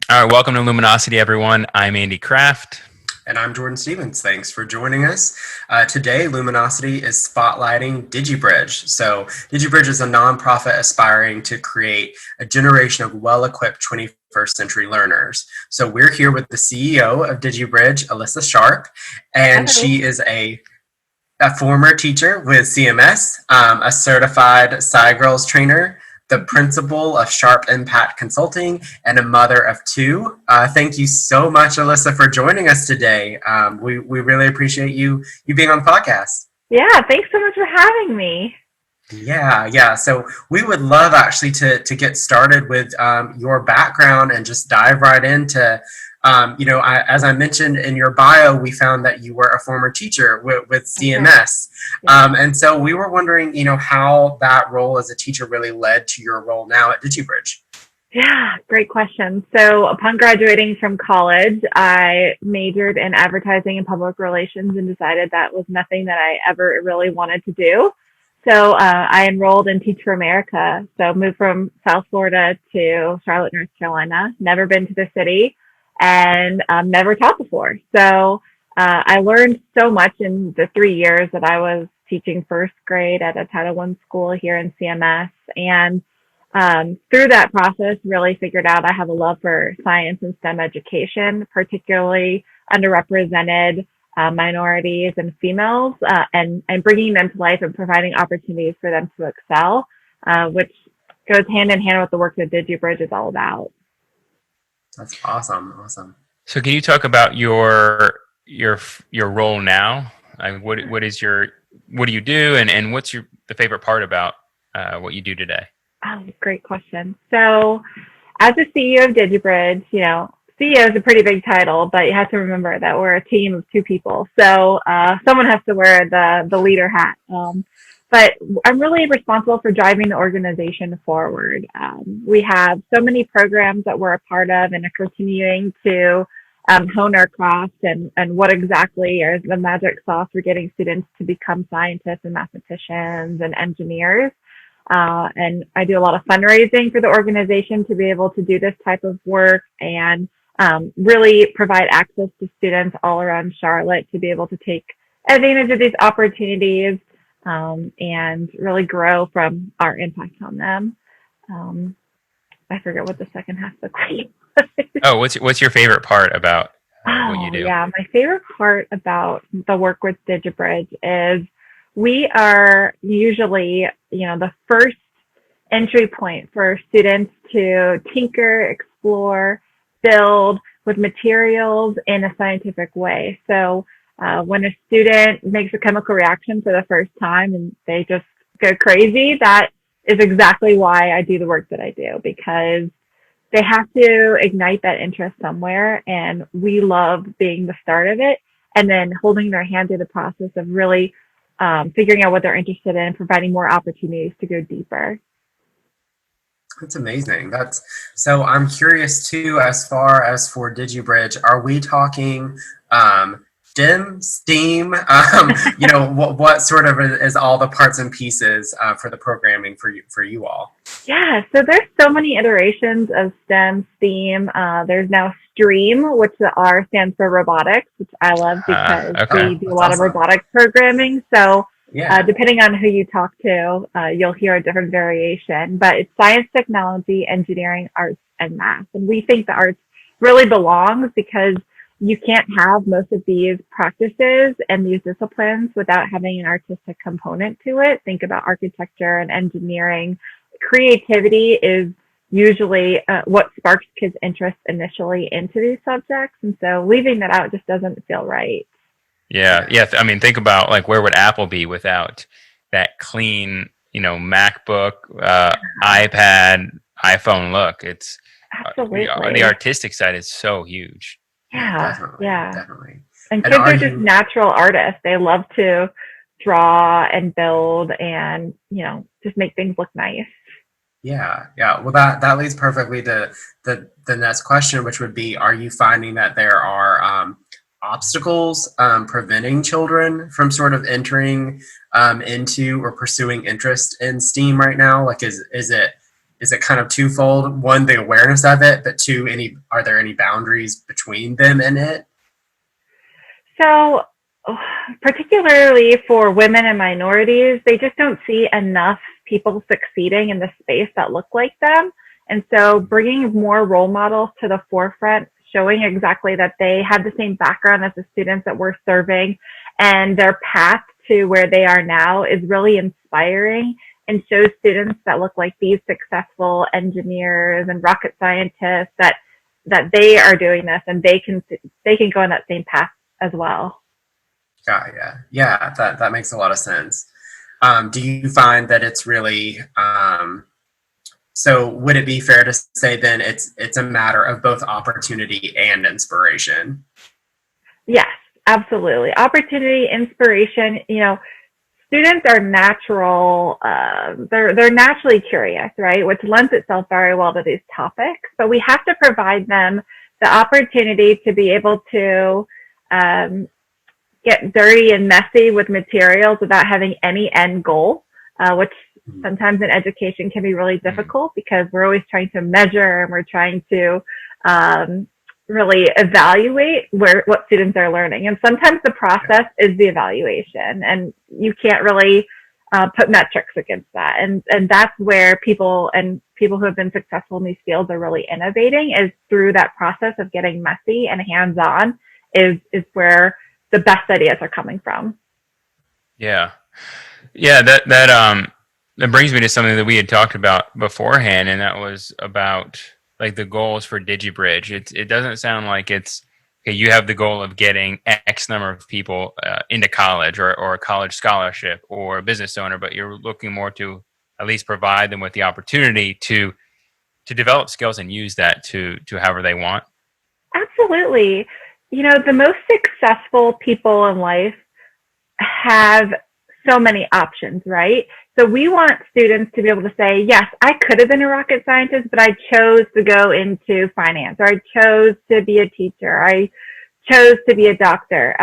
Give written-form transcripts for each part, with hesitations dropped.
All right, welcome to Luminosity, everyone. I'm Andy Kraft. And I'm Jordan Stevens. Thanks for joining us. Today, Luminosity is spotlighting Digi-Bridge. So, Digi-Bridge is a nonprofit aspiring to create a generation of well-equipped 21st century learners. So, we're here with the CEO of Digi-Bridge, Alyssa Sharpe, and Hello. she is a former teacher with CMS, a certified Sci-Girls Trainer, the Principal of Sharpe Impact Consulting, and a mother of two. Thank you so much, Alyssa, for joining us today. We really appreciate you being on the podcast. Yeah, thanks so much for having me. Yeah. So we would love actually to get started with your background and just dive right into, as I mentioned in your bio, we found that you were a former teacher with That's right. CMS. Yeah. And so we were wondering, how that role as a teacher really led to your role now at DigiBridge. Yeah, great question. So, upon graduating from college, I majored in advertising and public relations and decided that was nothing that I ever really wanted to do. So, I enrolled in Teach for America. So, moved from South Florida to Charlotte, North Carolina. Never been to the city and never taught before. So, I learned so much in the 3 years that I was teaching first grade at a Title I school here in CMS. And through that process, really figured out I have a love for science and STEM education, particularly underrepresented minorities and females, and bringing them to life and providing opportunities for them to excel, which goes hand in hand with the work that DigiBridge is all about. That's awesome. So, can you talk about your role now? I mean, what do you do, and what's the favorite part about what you do today? Oh, great question. So, as the CEO of DigiBridge, CEO is a pretty big title, but you have to remember that we're a team of two people. So someone has to wear the leader hat. But I'm really responsible for driving the organization forward. We have so many programs that we're a part of and are continuing to hone our craft and what exactly is the magic sauce for getting students to become scientists and mathematicians and engineers. And I do a lot of fundraising for the organization to be able to do this type of work and really provide access to students all around Charlotte to be able to take advantage of these opportunities and really grow from our impact on them. I forget what the second half of the question was. Oh, what's your favorite part about what you Oh, do? yeah. My favorite part about the work with DigiBridge is we are usually, the first entry point for students to tinker, explore, build with materials in a scientific way. So when a student makes a chemical reaction for the first time and they just go crazy, that is exactly why I do the work that I do, because they have to ignite that interest somewhere. And we love being the start of it and then holding their hand through the process of really figuring out what they're interested in, providing more opportunities to go deeper. That's amazing. So I'm curious too, as far as for DigiBridge, are we talking STEM, STEAM? What sort of is all the parts and pieces for the programming for you all? Yeah, so there's so many iterations of STEM, STEAM. There's now STREAM, which the R stands for robotics, which I love because Okay. we do a That's lot of awesome. robotics programming. So Yeah. depending on who you talk to, you'll hear a different variation. But it's science, technology, engineering, arts, and math. And we think the arts really belongs because you can't have most of these practices and these disciplines without having an artistic component to it. Think about architecture and engineering. Creativity is usually what sparks kids' interest initially into these subjects. And so leaving that out just doesn't feel right. Yeah. I mean, think about like where would Apple be without that clean, MacBook, iPad, iPhone look. It's the Absolutely. artistic side is so huge. Yeah, Yeah. definitely, Yeah. definitely. And And kids are are just you? natural artists. They love to draw and build and, just make things look nice. Yeah. Well, that leads perfectly to the next question, which would be: are you finding that there are obstacles preventing children from sort of entering into or pursuing interest in STEAM right now? Like, is it is it kind of twofold? One, the awareness of it, but two, are there any boundaries between them and it? So, particularly for women and minorities, they just don't see enough people succeeding in the space that look like them. And so bringing more role models to the forefront, showing exactly that they have the same background as the students that we're serving and their path to where they are now is really inspiring and shows students that look like these successful engineers and rocket scientists that they are doing this and they can go on that same path as well. Yeah, that makes a lot of sense. Do you find that it's really so would it be fair to say then it's a matter of both opportunity and inspiration? Yes, absolutely. Opportunity, inspiration, students are natural, they're naturally curious, right? Which lends itself very well to these topics, but we have to provide them the opportunity to be able to get dirty and messy with materials without having any end goal, which sometimes in education can be really difficult because we're always trying to measure and we're trying to really evaluate what students are learning. And sometimes the process is the evaluation, and you can't really put metrics against that. And that's where people who have been successful in these fields are really innovating, is through that process of getting messy and hands-on is where the best ideas are coming from. Yeah. That brings me to something that we had talked about beforehand, and that was about like the goals for Digi-Bridge. It doesn't sound like it's okay, you have the goal of getting X number of people into college or a college scholarship or a business owner, but you're looking more to at least provide them with the opportunity to develop skills and use that to however they want. Absolutely. The most successful people in life have so many options, right? So we want students to be able to say, yes, I could have been a rocket scientist, but I chose to go into finance, or I chose to be a teacher, I chose to be a doctor.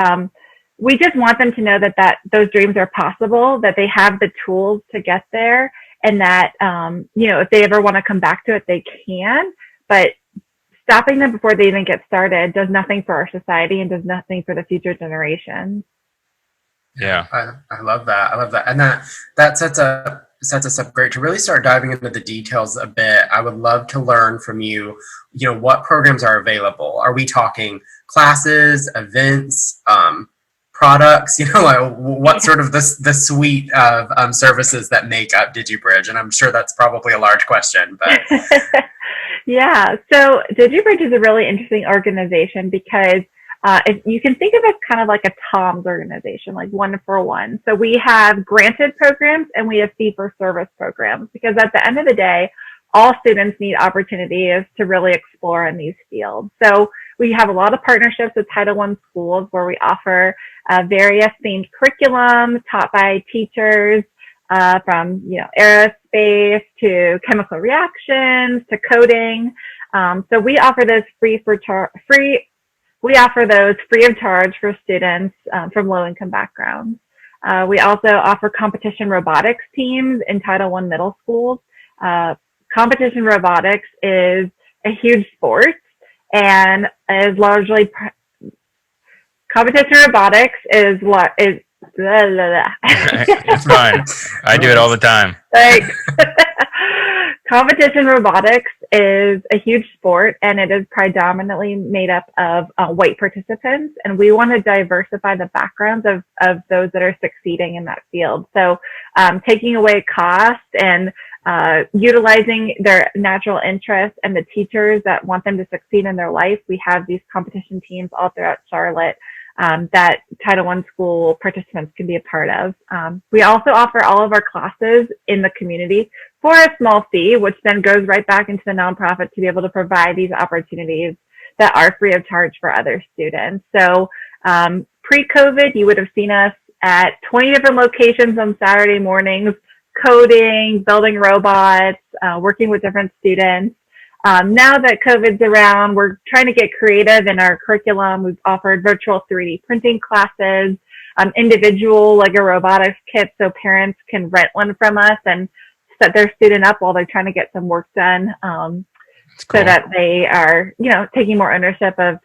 We just want them to know that those dreams are possible, that they have the tools to get there, and that, if they ever want to come back to it, they can. But stopping them before they even get started does nothing for our society and does nothing for the future generations. Yeah, I love that. And that sets us up great to really start diving into the details a bit. I would love to learn from you, what programs are available. Are we talking classes, events, products, like what sort of the suite of services that make up Digi-Bridge? And I'm sure that's probably a large question, but yeah. So Digi-Bridge is a really interesting organization because if you can think of it kind of like a TOMS organization, like one for one. So we have granted programs and we have fee-for-service programs, because at the end of the day, all students need opportunities to really explore in these fields. So we have a lot of partnerships with Title I schools where we offer various themed curriculum taught by teachers from aerospace to chemical reactions to coding. So we offer those free of charge for students from low-income backgrounds. We also offer competition robotics teams in Title I middle schools. Competition robotics is a huge sport and is largely competition robotics is It's fine. I do it all the time. Competition robotics is a huge sport, and it is predominantly made up of white participants, and we want to diversify the backgrounds of those that are succeeding in that field. So taking away cost and utilizing their natural interest and the teachers that want them to succeed in their life, we have these competition teams all throughout Charlotte that Title I school participants can be a part of. We also offer all of our classes in the community for a small fee, which then goes right back into the nonprofit to be able to provide these opportunities that are free of charge for other students. So pre-COVID, you would have seen us at 20 different locations on Saturday mornings, coding, building robots, working with different students. Now that COVID's around, we're trying to get creative in our curriculum. We've offered virtual 3D printing classes, individual Lego robotics kits so parents can rent one from us and set their student up while they're trying to get some work done, Cool. so that they are, taking more ownership of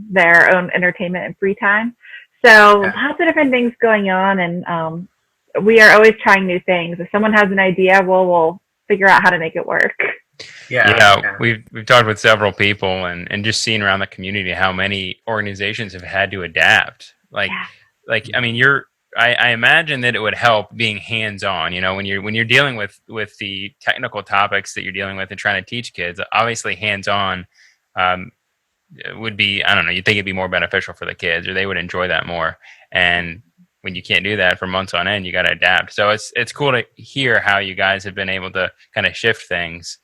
their own entertainment and free time. So lots of different things going on, and we are always trying new things. If someone has an idea, we'll figure out how to make it work. Yeah. We've talked with several people and just seen around the community how many organizations have had to adapt. I mean, I imagine that it would help being hands-on, when you're dealing with the technical topics that you're dealing with and trying to teach kids. Obviously hands-on would be, I don't know, you'd think it'd be more beneficial for the kids, or they would enjoy that more. And when you can't do that for months on end, you got to adapt. So it's cool to hear how you guys have been able to kind of shift things.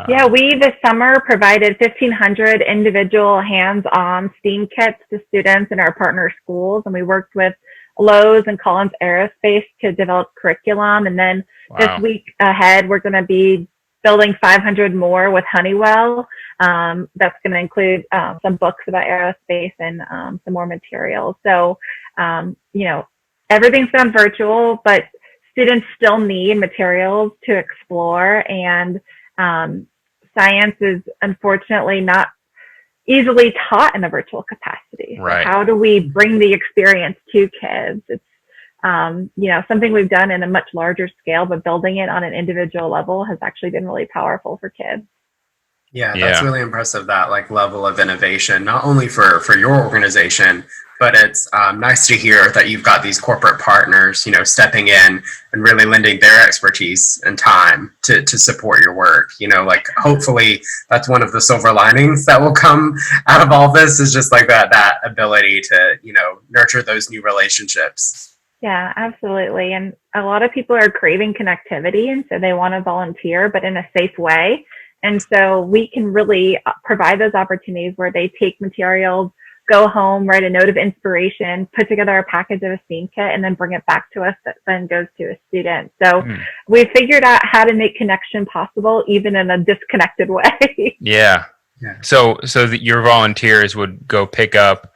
Yeah, we this summer provided 1,500 individual hands-on STEAM kits to students in our partner schools, and we worked with Lowe's and Collins Aerospace to develop curriculum. And then this week ahead, we're going to be building 500 more with Honeywell. That's going to include some books about aerospace and some more materials. So, everything's done virtual, but students still need materials to explore, and science is unfortunately not easily taught in a virtual capacity. Right. So how do we bring the experience to kids? It's something we've done in a much larger scale, but building it on an individual level has actually been really powerful for kids. Yeah, that's really impressive, that level of innovation, not only for your organization, but it's nice to hear that you've got these corporate partners, stepping in and really lending their expertise and time to support your work. Hopefully that's one of the silver linings that will come out of all this, is just that ability to, nurture those new relationships. Yeah, absolutely. And a lot of people are craving connectivity, and so they want to volunteer, but in a safe way. And so we can really provide those opportunities where they take materials, go home, write a note of inspiration, put together a package of a STEAM kit, and then bring it back to us that then goes to a student. So we figured out how to make connection possible, even in a disconnected way. Yeah. So that your volunteers would go pick up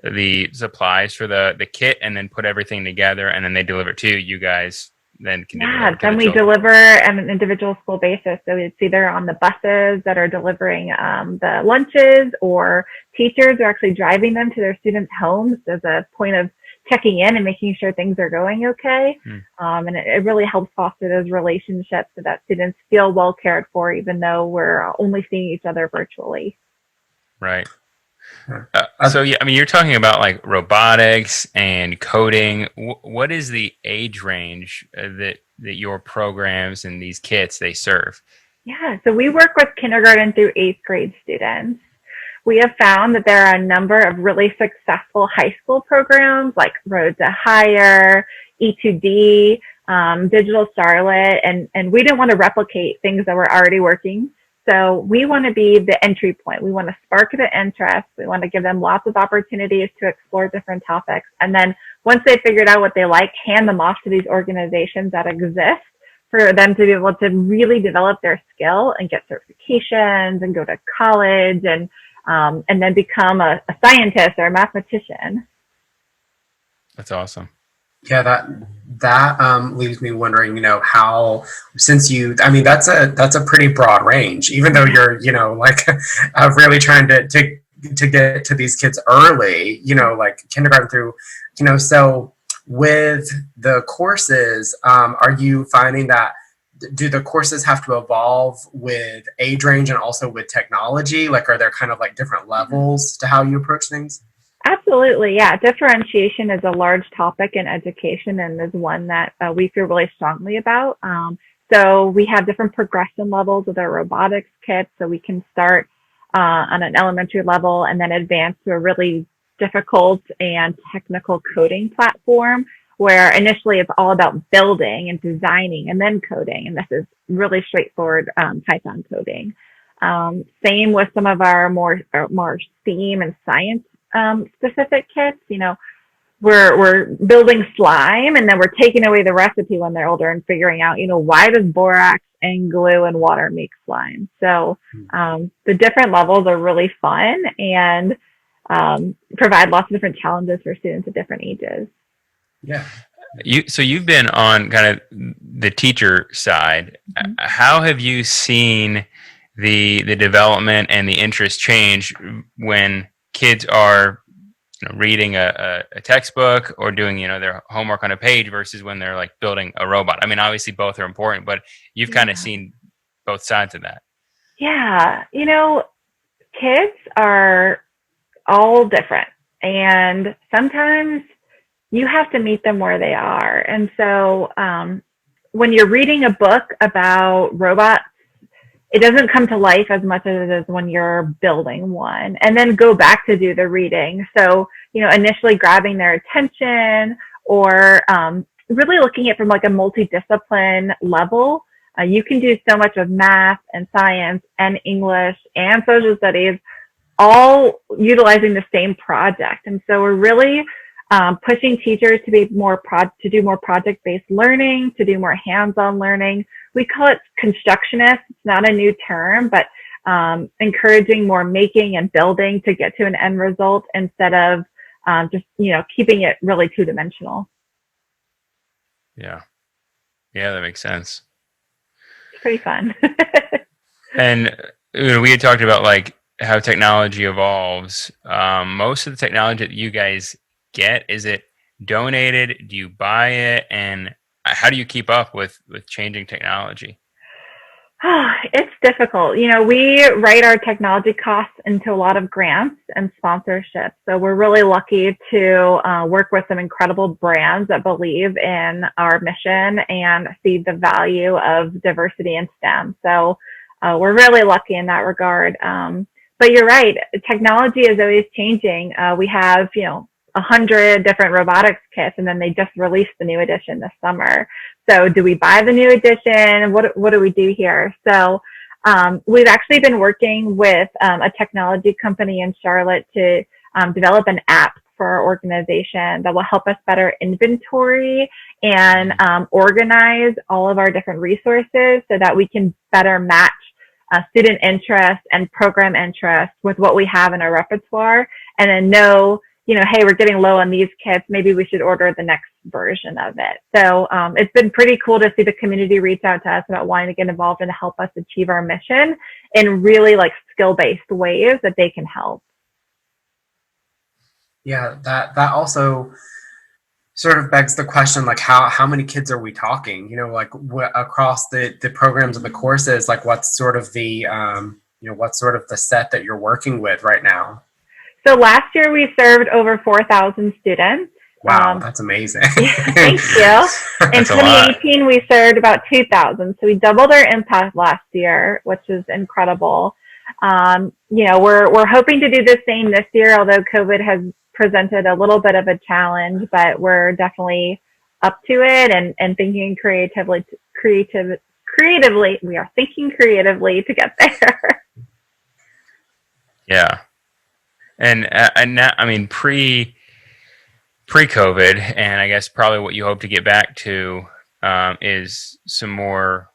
the supplies for the kit and then put everything together, and then they deliver it to you guys. Then we deliver on an individual school basis. So it's either on the buses that are delivering the lunches, or teachers are actually driving them to their students' homes as a point of checking in and making sure things are going okay. And it really helps foster those relationships so that students feel well cared for, even though we're only seeing each other virtually. Right. So yeah, I mean, you're talking about robotics and coding. What is the age range that your programs and these kits they serve? Yeah, so we work with kindergarten through 8th grade students. We have found that there are a number of really successful high school programs like Road to Hire, E2D, Digital Starlet, and we didn't want to replicate things that were already working. So we want to be the entry point. We want to spark the interest. We want to give them lots of opportunities to explore different topics. And then once they've figured out what they like, hand them off to these organizations that exist for them to be able to really develop their skill and get certifications and go to college and then become a scientist or a mathematician. That's awesome. Yeah, that leaves me wondering, how, since that's a pretty broad range, even though you're, really trying to get to these kids early, kindergarten through, so with the courses, are you finding that, do the courses have to evolve with age range and also with technology? Are there kind of different levels to how you approach things? Absolutely, yeah. Differentiation is a large topic in education and is one that we feel really strongly about. So we have different progression levels with our robotics kits. So we can start on an elementary level and then advance to a really difficult and technical coding platform, where initially it's all about building and designing and then coding. And this is really straightforward Python coding. Same with some of our more STEAM and science specific kits. We're building slime, and then we're taking away the recipe when they're older and figuring out, why does borax and glue and water make slime? So the different levels are really fun and provide lots of different challenges for students at different ages. Yeah. So you've been on kind of the teacher side. Mm-hmm. How have you seen the development and the interest change when kids are reading a textbook or doing their homework on a page versus when they're like building a robot? I mean, obviously both are important, but you've kind of seen both sides of that. Yeah, kids are all different, and sometimes you have to meet them where they are. And so when you're reading a book about robots, it doesn't come to life as much as it is when you're building one, and then go back to do the reading. So, initially grabbing their attention, or really looking at it from like a multidiscipline level. You can do so much of math and science and English and social studies, all utilizing the same project. And so we're really pushing teachers to be to do more project-based learning, to do more hands-on learning. We call it constructionist. It's not a new term, but encouraging more making and building to get to an end result instead of just keeping it really two-dimensional. Yeah, that makes sense. It's pretty fun. And we had talked about like how technology evolves. Most of the technology that you guys get, is it donated? Do you buy it? And how do you keep up with changing technology? It's difficult. We write our technology costs into a lot of grants and sponsorships. So we're really lucky to work with some incredible brands that believe in our mission and see the value of diversity in STEM. So we're really lucky in that regard. But you're right. Technology is always changing. We have, 100 different robotics kits, and then they just released the new edition this summer. So do we buy the new edition? What do we do here? So we've actually been working with a technology company in Charlotte to develop an app for our organization that will help us better inventory and organize all of our different resources so that we can better match student interest and program interest with what we have in our repertoire, and then know, hey, we're getting low on these kits. Maybe we should order the next version of it. So it's been pretty cool to see the community reach out to us about wanting to get involved and help us achieve our mission in really like skill-based ways that they can help. Yeah, that also sort of begs the question, like how many kids are we talking? Like across the programs and the courses, like what's sort of the what's sort of the set that you're working with right now? So last year we served over 4,000 students. Wow, that's amazing. Thank you. In 2018, we served about 2,000. So we doubled our impact last year, which is incredible. We're hoping to do the same this year, although COVID has presented a little bit of a challenge, but we're definitely up to it and thinking creatively. We are thinking creatively to get there. Yeah. And now, I mean, pre-COVID, and I guess probably what you hope to get back to is some more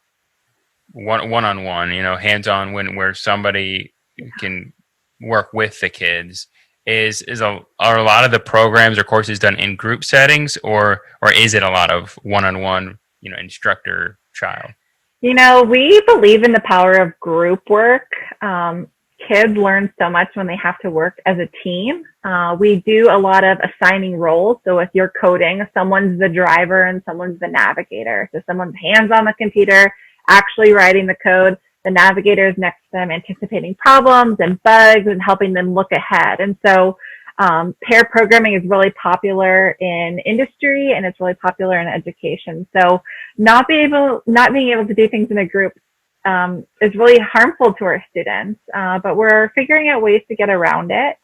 one-on-one, hands-on, where somebody can work with the kids. Are a lot of the programs or courses done in group settings, or is it a lot of one-on-one, instructor child? We believe in the power of group work. Kids learn so much when they have to work as a team. We do a lot of assigning roles. So if you're coding, someone's the driver and someone's the navigator. So someone's hands on the computer, actually writing the code. The navigator is next to them, anticipating problems and bugs and helping them look ahead. And so pair programming is really popular in industry, and it's really popular in education. So not being able to do things in a group is really harmful to our students, but we're figuring out ways to get around it.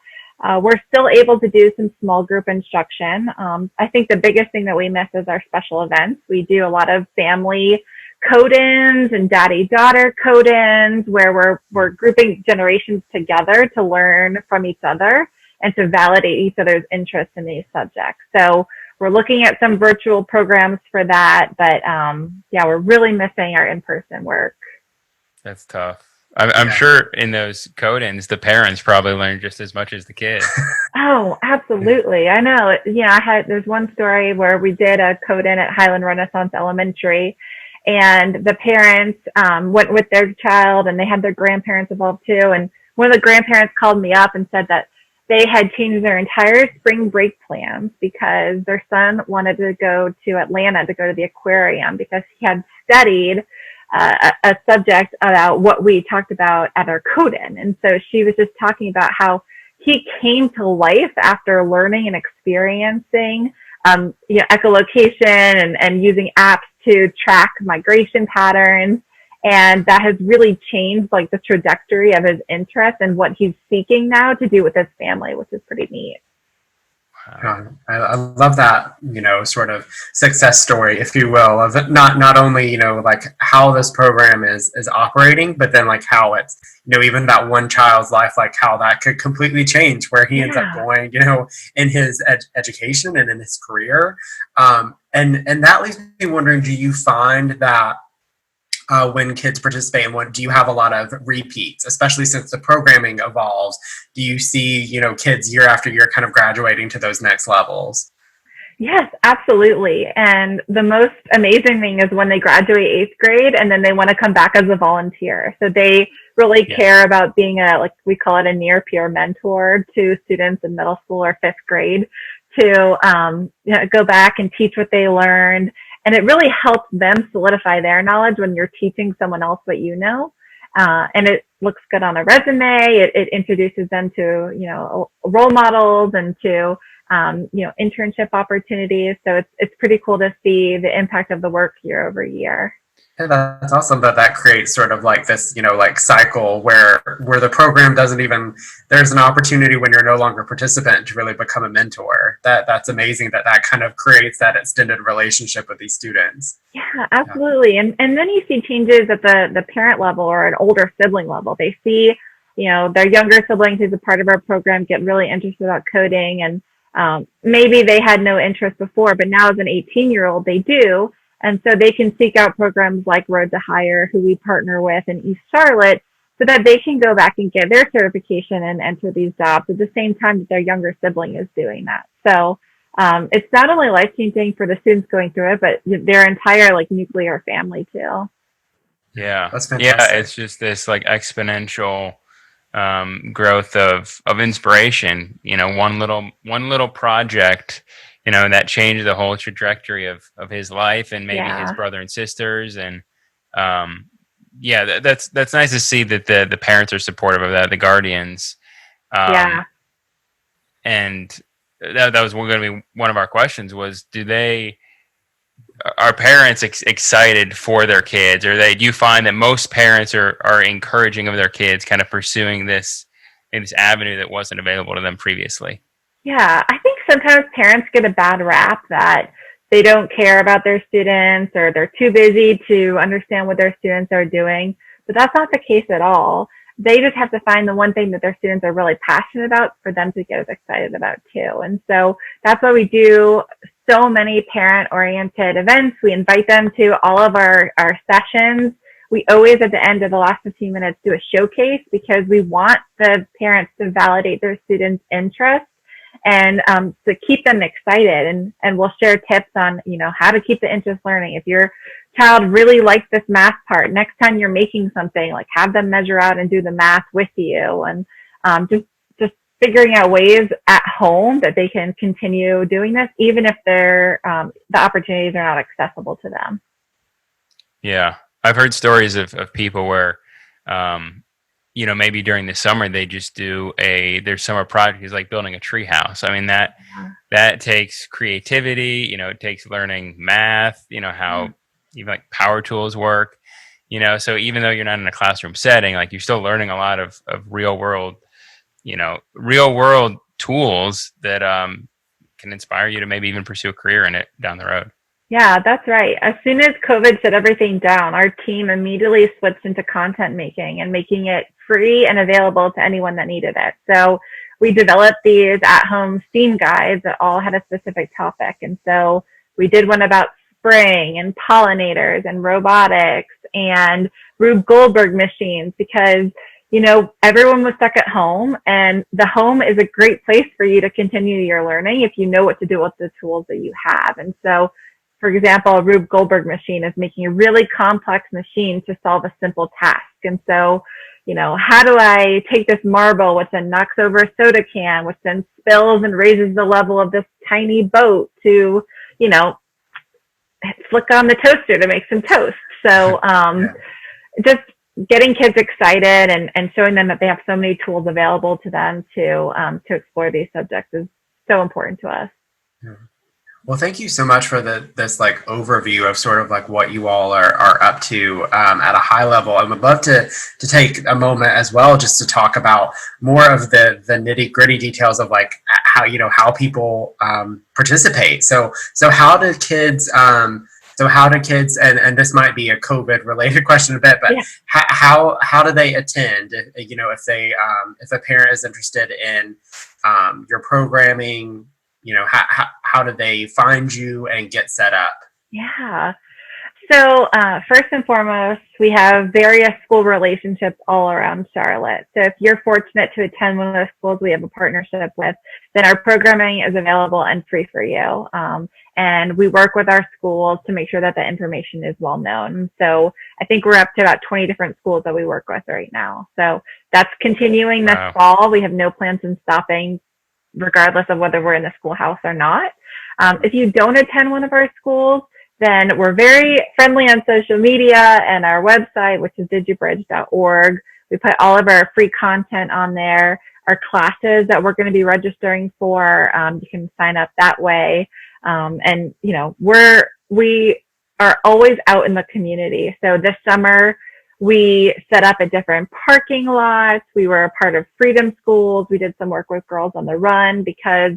We're still able to do some small group instruction. I think the biggest thing that we miss is our special events. We do a lot of family code-ins and daddy-daughter code-ins where we're grouping generations together to learn from each other and to validate each other's interest in these subjects. So we're looking at some virtual programs for that, but we're really missing our in-person work. That's tough. I'm sure in those code-ins, the parents probably learn just as much as the kids. Oh, absolutely. I know. There's one story where we did a code-in at Highland Renaissance Elementary, and the parents went with their child, and they had their grandparents involved too. And one of the grandparents called me up and said that they had changed their entire spring break plans because their son wanted to go to Atlanta to go to the aquarium because he had studied a subject about what we talked about at our code-in. And so she was just talking about how he came to life after learning and experiencing echolocation and using apps to track migration patterns. And that has really changed like the trajectory of his interest and what he's seeking now to do with his family, which is pretty neat. I love that, sort of success story, if you will, of not only, like how this program is operating, but then like how it's, even that one child's life, like how that could completely change where he ends up going, in his education and in his career. And that leaves me wondering, do you find that when kids participate in one, do you have a lot of repeats, especially since the programming evolves? Do you see, kids year after year kind of graduating to those next levels? Yes, absolutely. And the most amazing thing is when they graduate 8th grade and then they want to come back as a volunteer. So they really care about being we call it a near peer mentor to students in middle school or 5th grade to go back and teach what they learned. And it really helps them solidify their knowledge when you're teaching someone else what you know. And it looks good on a resume. It introduces them to, role models and to, internship opportunities. So it's pretty cool to see the impact of the work year over year. Yeah, that's awesome that creates sort of like this, like cycle where the program doesn't even, there's an opportunity when you're no longer a participant to really become a mentor. That's amazing that kind of creates that extended relationship with these students. Yeah, absolutely. Yeah. And then you see changes at the parent level or an older sibling level. They see, their younger siblings who's a part of our program get really interested about coding, and maybe they had no interest before, but now as an 18-year-old, they do. And so they can seek out programs like Road to Hire, who we partner with in East Charlotte, so that they can go back and get their certification and enter these jobs at the same time that their younger sibling is doing that. So it's not only life-changing for the students going through it, but their entire nuclear family too. Yeah, that's fantastic. Yeah, it's just this exponential growth of inspiration. One little project, that changed the whole trajectory of his life and maybe his brother and sisters. And that's nice to see that the parents are supportive of that, the guardians. And that was going to be one of our questions was, are parents excited for their kids, or do you find that most parents are encouraging of their kids kind of pursuing this avenue that wasn't available to them previously? Yeah, I think sometimes parents get a bad rap that they don't care about their students or they're too busy to understand what their students are doing. But that's not the case at all. They just have to find the one thing that their students are really passionate about for them to get as excited about too. And so that's why we do so many parent-oriented events. We invite them to all of our sessions. We always, at the end of the last 15 minutes, do a showcase because we want the parents to validate their students' interests and to keep them excited. And we'll share tips on, how to keep the interest learning. If your child really likes this math part, next time you're making something, have them measure out and do the math with you. And just figuring out ways at home that they can continue doing this, even if the opportunities are not accessible to them. Yeah. I've heard stories of people where, maybe during the summer they just do their summer project is like building a tree house. I mean, that takes creativity, it takes learning math, how even power tools work, so even though you're not in a classroom setting, you're still learning a lot of real world tools that can inspire you to maybe even pursue a career in it down the road. Yeah, that's right. As soon as COVID shut everything down, our team immediately switched into content making and making it free and available to anyone that needed it. So we developed these at-home STEAM guides that all had a specific topic. And so we did one about spring and pollinators and robotics and Rube Goldberg machines because, everyone was stuck at home, and the home is a great place for you to continue your learning if you know what to do with the tools that you have. And so, for example, a Rube Goldberg machine is making a really complex machine to solve a simple task. And so, how do I take this marble, which then knocks over a soda can, which then spills and raises the level of this tiny boat to, flick on the toaster to make some toast. So just getting kids excited and showing them that they have so many tools available to them to explore these subjects is so important to us. Yeah. Well, thank you so much for this like overview of sort of like what you all are up to at a high level. I would love to take a moment as well just to talk about more of the nitty gritty details of like how people participate. So how do kids and this might be a COVID related question a bit, but how do they attend? If a parent is interested in your programming, how do they find you and get set up? Yeah. So first and foremost, we have various school relationships all around Charlotte. So if you're fortunate to attend one of those schools we have a partnership with, then our programming is available and free for you. And we work with our schools to make sure that the information is well known. So I think we're up to about 20 different schools that we work with right now. So that's continuing this fall. We have no plans in stopping, regardless of whether we're in the schoolhouse or not. If you don't attend one of our schools, then we're very friendly on social media and our website, which is digibridge.org. We put all of our free content on there. Our classes that we're going to be registering for, you can sign up that way. And we are always out in the community. So this summer, we set up at different parking lots. We were a part of Freedom Schools. We did some work with Girls on the Run because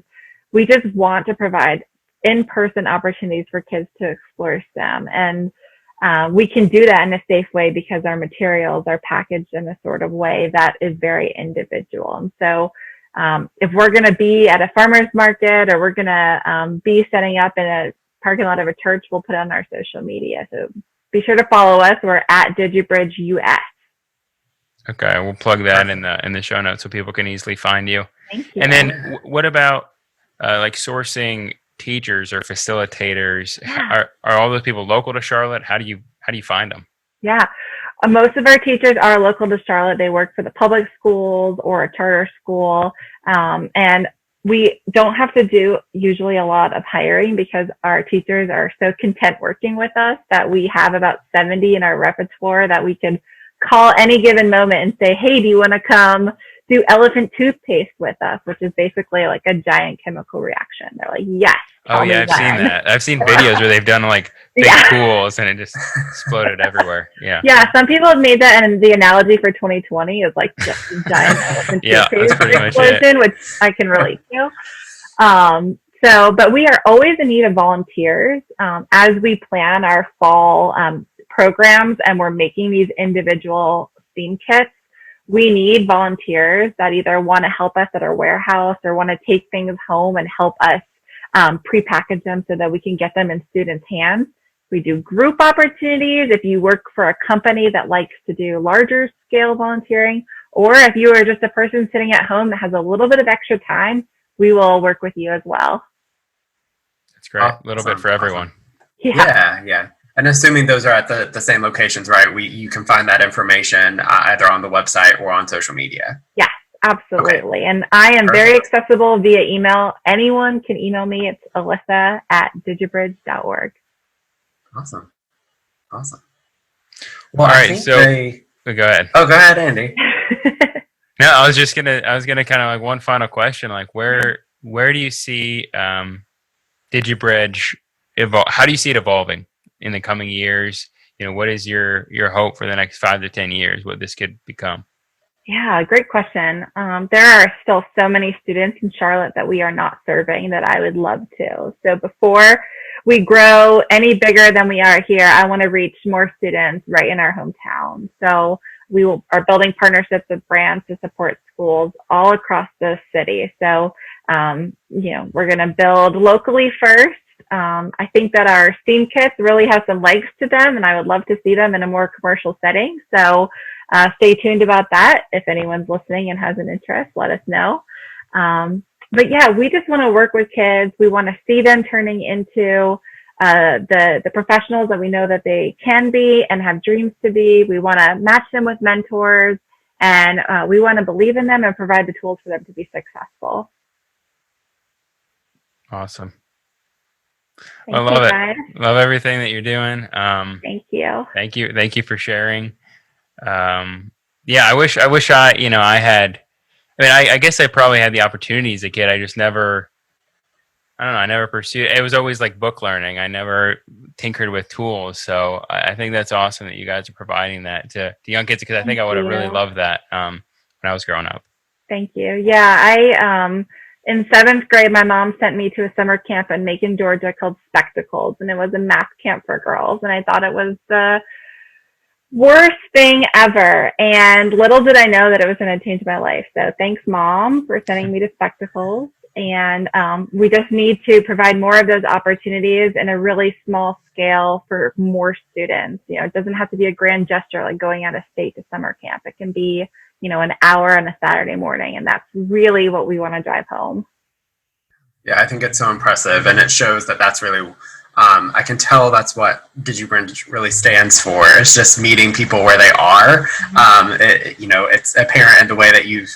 we just want to provide in-person opportunities for kids to explore STEM. And we can do that in a safe way because our materials are packaged in a sort of way that is very individual. And so if we're going to be at a farmer's market or we're going to be setting up in a parking lot of a church, we'll put it on our social media. So be sure to follow us. We're at Digi-Bridge US. Okay, we'll plug that in the show notes so people can easily find you. Thank you. And then what about like sourcing teachers or facilitators? Are all those people local to Charlotte? How do you find them? Yeah, most of our teachers are local to Charlotte. They work for the public schools or a charter school, and we don't have to do usually a lot of hiring because our teachers are so content working with us that we have about 70 in our repertoire that we can call any given moment and say, hey, do you want to come do elephant toothpaste with us, which is basically like a giant chemical reaction. They're like, yes. Oh yeah, I've seen that. I've seen videos where they've done like big pools and it just exploded everywhere. Yeah. Yeah, some people have made that, and the analogy for 2020 is like just a giant elephant toothpaste explosion, which I can relate to. But we are always in need of volunteers as we plan our fall programs, and we're making these individual STEAM kits. We need volunteers that either want to help us at our warehouse or want to take things home and help us prepackage them so that we can get them in students' hands. We do group opportunities if you work for a company that likes to do larger scale volunteering, or if you are just a person sitting at home that has a little bit of extra time, we will work with you as well. That's great. A little bit for everyone. Yeah. And assuming those are at the same locations, right? You can find that information either on the website or on social media. Yes, absolutely. Okay. And I am very accessible via email. Anyone can email me. It's alyssa@digibridge.org. Awesome. Well, all right. Go ahead. Oh, go ahead, Andy. No, I was gonna kind of like one final question. Like where do you see Digi-Bridge evolve? How do you see it evolving in the coming years? What is your hope for the next 5 to 10 years, what this could become? Yeah, great question. There are still so many students in Charlotte that we are not serving that I would love to. So before we grow any bigger than we are here, I want to reach more students right in our hometown. So we are building partnerships with brands to support schools all across the city. So, we're going to build locally first. I think that our STEAM kits really have some legs to them, and I would love to see them in a more commercial setting. So stay tuned about that. If anyone's listening and has an interest, let us know. But yeah, we just want to work with kids. We want to see them turning into the professionals that we know that they can be and have dreams to be. We want to match them with mentors, and we want to believe in them and provide the tools for them to be successful. Awesome. Thank I love you, it. guys. Love everything that you're doing. Thank you. Thank you for sharing. Yeah, I wish I, I had, I guess I probably had the opportunity as a kid. I just never, I don't know, I never pursued it. It was always like book learning. I never tinkered with tools. So I think that's awesome that you guys are providing that to young kids, because I think I would have really loved that when I was growing up. Thank you. Yeah, in 7th grade, my mom sent me to a summer camp in Macon, Georgia called Spectacles, and it was a math camp for girls. And I thought it was the worst thing ever. And little did I know that it was going to change my life. So thanks, Mom, for sending me to Spectacles. And we just need to provide more of those opportunities in a really small scale for more students. It doesn't have to be a grand gesture like going out of state to summer camp. It can be an hour on a Saturday morning. And that's really what we want to drive home. Yeah, I think it's so impressive. And it shows that that's really, I can tell that's what Digi-Bridge really stands for. It's just meeting people where they are. It's apparent in the way that you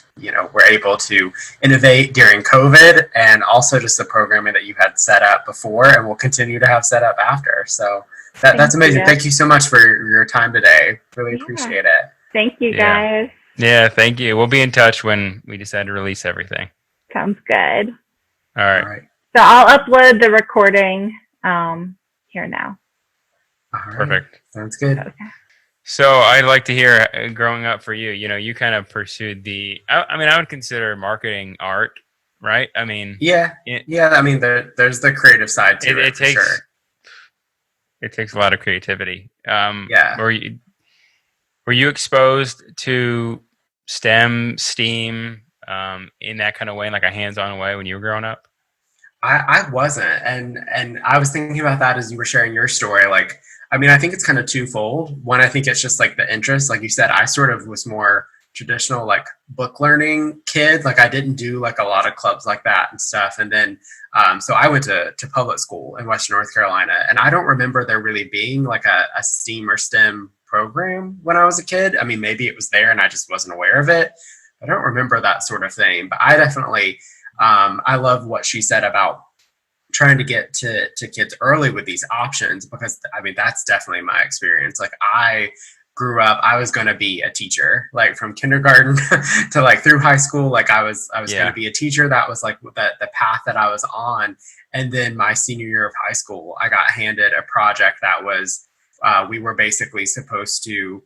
were able to innovate during COVID, and also just the programming that you had set up before and will continue to have set up after. So that's amazing. You. Thank you so much for your time today. Really appreciate it. Thank you, guys. Yeah, thank you. We'll be in touch when we decide to release everything. Sounds good. All right. So I'll upload the recording here now. All right. Perfect. Sounds good. Okay. So I'd like to hear, growing up for you, you kind of pursued I would consider marketing art, right? Yeah. There's the creative side to it for sure. It takes a lot of creativity. Yeah. Were you exposed to STEM, STEAM, in that kind of way, in like a hands-on way when you were growing up? I wasn't. And I was thinking about that as you were sharing your story. I think it's kind of twofold. One, I think it's just like the interest. Like you said, I sort of was more traditional, like book learning kid. Like I didn't do like a lot of clubs like that and stuff. And then, so I went to public school in Western North Carolina, and I don't remember there really being like a STEAM or STEM program when I was a kid. Maybe it was there and I just wasn't aware of it. I don't remember that sort of thing, but I definitely, I love what she said about trying to get to kids early with these options, because that's definitely my experience. Like I grew up, I was going to be a teacher, like from kindergarten to like through high school. Like I was going to be a teacher. That was like the path that I was on. And then my senior year of high school, I got handed a project that was, we were basically supposed to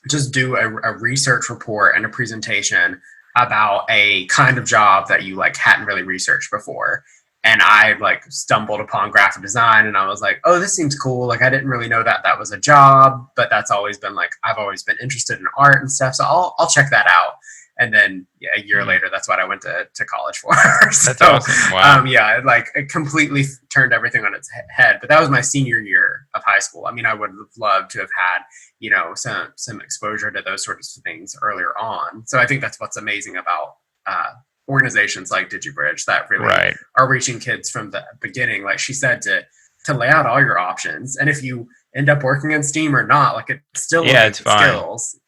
just do a research report and a presentation about a kind of job that you like hadn't really researched before. And I like stumbled upon graphic design, and I was like, oh, this seems cool. Like I didn't really know that that was a job, but that's always been like, I've always been interested in art and stuff. So I'll check that out. And then a year later, that's what I went to college for. So, that's awesome. Wow. It completely turned everything on its head. But that was my senior year of high school. I would have loved to have had, some exposure to those sorts of things earlier on. So I think that's what's amazing about organizations like Digi-Bridge that really are reaching kids from the beginning. Like she said, to lay out all your options. And if you end up working in STEAM or not, like it's still it's fine. Skills.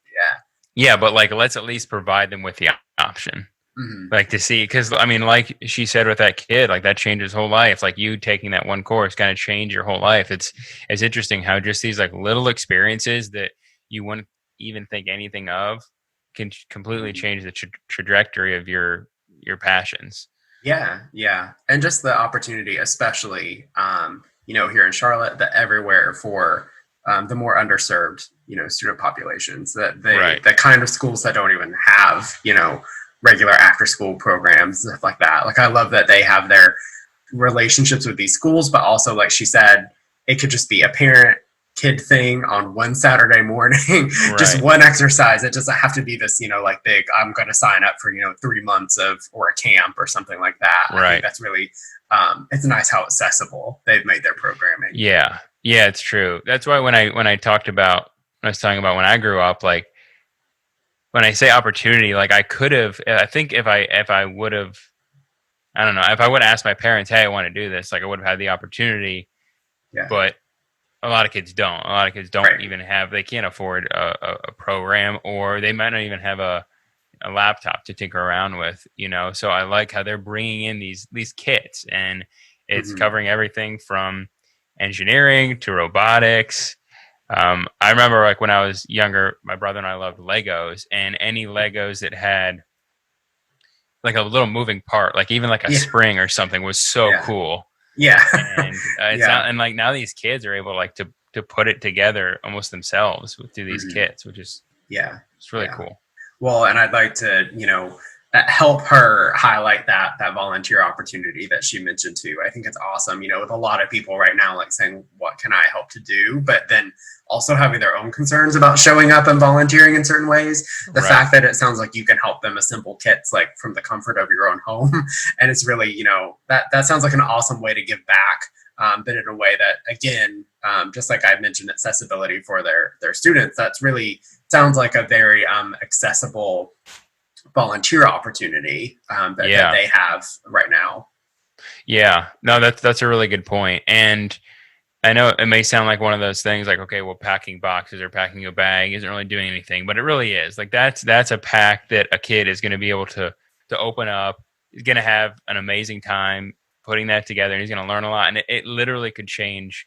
Yeah, but like let's at least provide them with the option. Mm-hmm. Like to see, because like she said with that kid, like that changed his whole life. Like you taking that one course kind of changed your whole life. It's interesting how just these like little experiences that you wouldn't even think anything of can completely change the trajectory of your passions. Yeah. And just the opportunity, especially, here in Charlotte, the everywhere for the more underserved, student populations, the kind of schools that don't even have, regular after school programs, stuff like that. Like I love that they have their relationships with these schools, but also like she said, it could just be a parent kid thing on one Saturday morning, just one exercise. It doesn't have to be this, like big, I'm going to sign up for, 3 months or a camp or something like that. I think that's really, it's nice how accessible they've made their programming. Yeah, it's true. That's why when I was talking about when I grew up, like when I say opportunity, like I could have, I think if I would have, I don't know, if I would have asked my parents, hey, I want to do this, like I would have had the opportunity, Yeah. but a lot of kids don't. A lot of kids don't Right. even have, they can't afford a program, or they might not even have a laptop to tinker around with, you know? So I like how they're bringing in these kits, and it's Mhm. covering everything from engineering to robotics. I remember like when I was younger, my brother and I loved Legos, and any Legos that had like a little moving part, like even like a Yeah. spring or something, was so Yeah. cool. Yeah. And it's Yeah. not, and like now these kids are able like to put it together almost themselves through these Mhm. kits, which is Yeah. it's really Yeah. cool. Well, and I'd like to, help her highlight that volunteer opportunity that she mentioned too. I think it's awesome, with a lot of people right now, like saying, what can I help to do? But then also having their own concerns about showing up and volunteering in certain ways. The Right. fact that it sounds like you can help them assemble kits like from the comfort of your own home. And it's really, that sounds like an awesome way to give back. But in a way that, again, just like I mentioned, accessibility for their students, that's really sounds like a very accessible volunteer opportunity that Yeah. they have right now. Yeah. No, that's a really good point. And I know it may sound like one of those things like, okay, well, packing boxes or packing a bag isn't really doing anything, but it really is. Like that's a pack that a kid is going to be able to open up. He's going to have an amazing time putting that together, and he's going to learn a lot. And it literally could change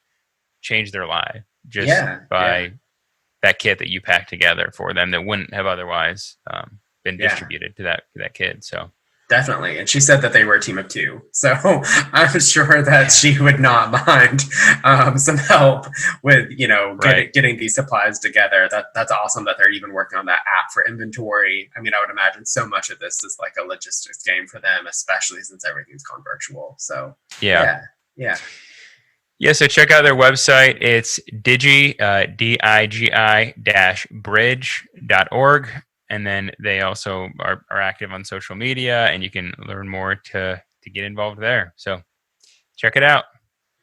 their life just Yeah, yeah, by that kit that you pack together for them that wouldn't have otherwise been yeah, distributed to that kid. So definitely. And she said that they were a team of two, so I'm sure that yeah, she would not mind some help with right. getting these supplies together. That's awesome that they're even working on that app for inventory. I mean, I would imagine so much of this is like a logistics game for them, especially since everything's gone virtual. So Yeah. yeah, yeah. Yeah, so check out their website. It's digi-bridge.org. And then they also are active on social media, and you can learn more to get involved there. So check it out.